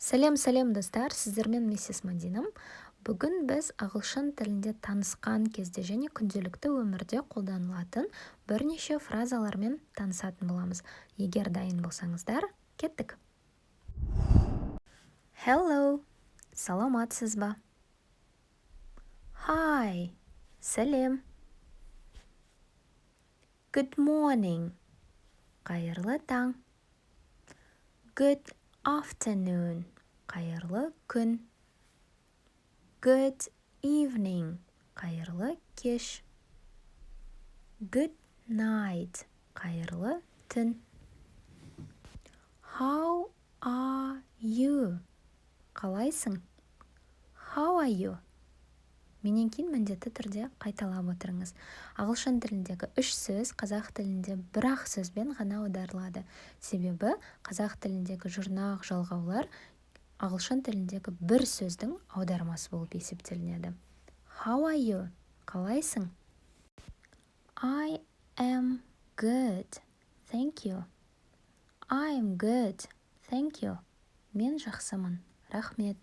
Сәлем достар, сіздермен миссис Мадинам. Бүгін біз ағылшын тілінде танысқан кезде және күнделікті өмірде қолданылатын бірнеше фразалармен танысатын боламыз. Егер дайын болсаңыздар, кеттік. Hello, саламатсыз ба? Hi, сәлем. Good morning, қайырлы таң. Good afternoon, қайырлы күн. Good evening, қайырлы кеш. Good night, қайырлы түн. How are you? Қалайсың? How are you? Менен кейін міндетті түрде қайталап отырыңыз. Ағылшын тіліндегі 3 сөз қазақ тілінде бір-ақ сөзбен ғана аударылады. Себебі қазақ тіліндегі жұрнақ жалғаулар ағылшын тіліндегі бір сөздің аудармасы болып есептелінеді. How are you? Қалайсың? I am good. Thank you. I am good. Thank you. Мен жақсымын. Рахмет.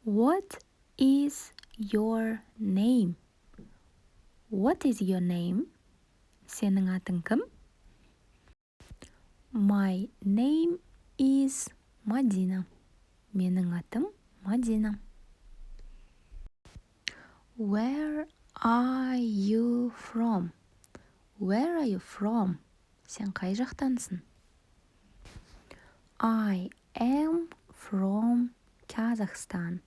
What is your name? What is your name? Сенің атың кім? My name is Madina. Менің атым Madina. Where are you from? Where are you from? Сен қай жақтансың? I am from Kazakhstan.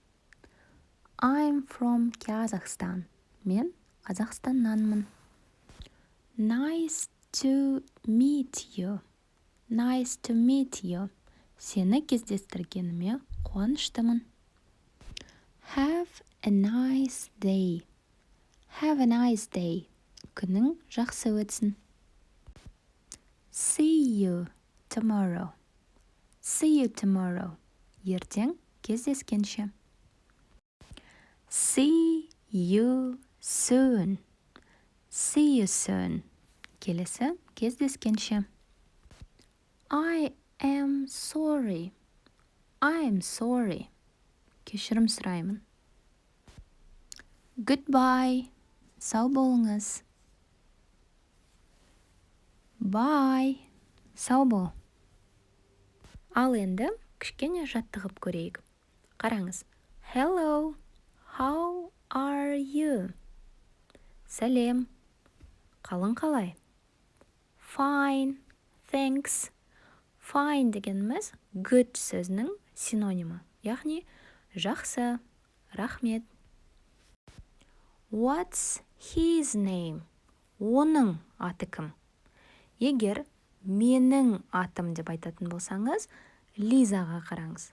I'm from Kazakhstan. Мен Қазақстаннанмын. Nice to meet you. Nice to meet you. Сені кездестіргеніме қуаныштымын. Have a nice day. Have a nice day. Күнің жақсы өтсін. See you tomorrow. See you tomorrow. Ертең кездескенше. See you soon. See you soon. Келесі кездескенше. I am sorry. I am sorry. Кешірім сұраймын. Goodbye. Сау болыңыз. Bye. Сау бол. Ал енді кішкене жаттығып көрейік. Қараңыз. Hello. How are you? Сәлем. Қалың қалай? Fine. Thanks. Fine дегеніміз good сөзінің синонимі. Яғни жақсы, рахмет. What's his name? Оның аты кім? Егер менің атым деп айтатын болсаңыз, Лизаға қараңыз.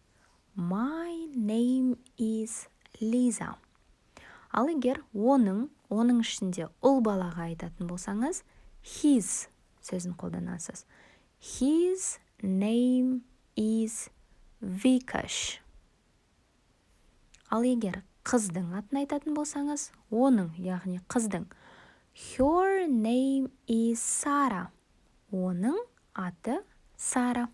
My name is Лиза. Ал егер оның ішінде ұл балаға айтатын болсаңыз, his сөзін қолданасыз. His name is Vikash. Ал егер қыздың атын айтатын болсаңыз, яғни қыздың. Her name is Sara. Оның аты Сара.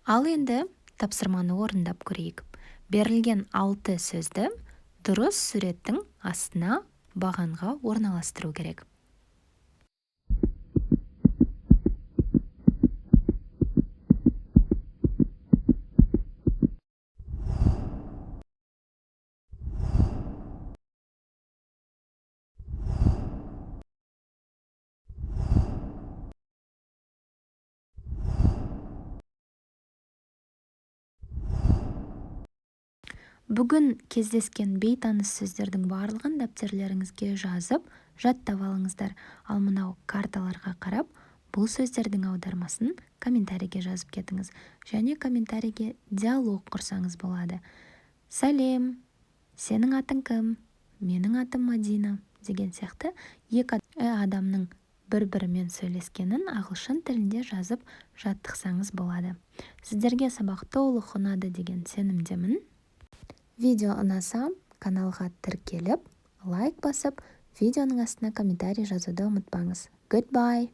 Ал енді тапсырманы орындап көрейік. Берілген 6 сөзді дұрыс суреттің астына бағанға орналастыру керек. Бүгін кездескен бейтаныс сөздердің барлығын дәптерлеріңізге жазып, жаттап алыңыздар. Ал мынау карталарға қарап, бұл сөздердің аудармасын комментарийге жазып кетіңіз. Және комментарийге диалог құрсаңыз болады. Сәлем, сенің атың кім? Менің атым Мадина. Деген сияқты екі адамның бір-бірімен сөйлескенін ағылшын тілінде жазып жаттықсаңыз болады. Сіздерге сабақ толық ұнады деген сенімдемін. Видео ұнаса, каналға тіркеліп, лайк басып, видеоның астына комментарий жазуды ұмытпаңыз. Goodbye!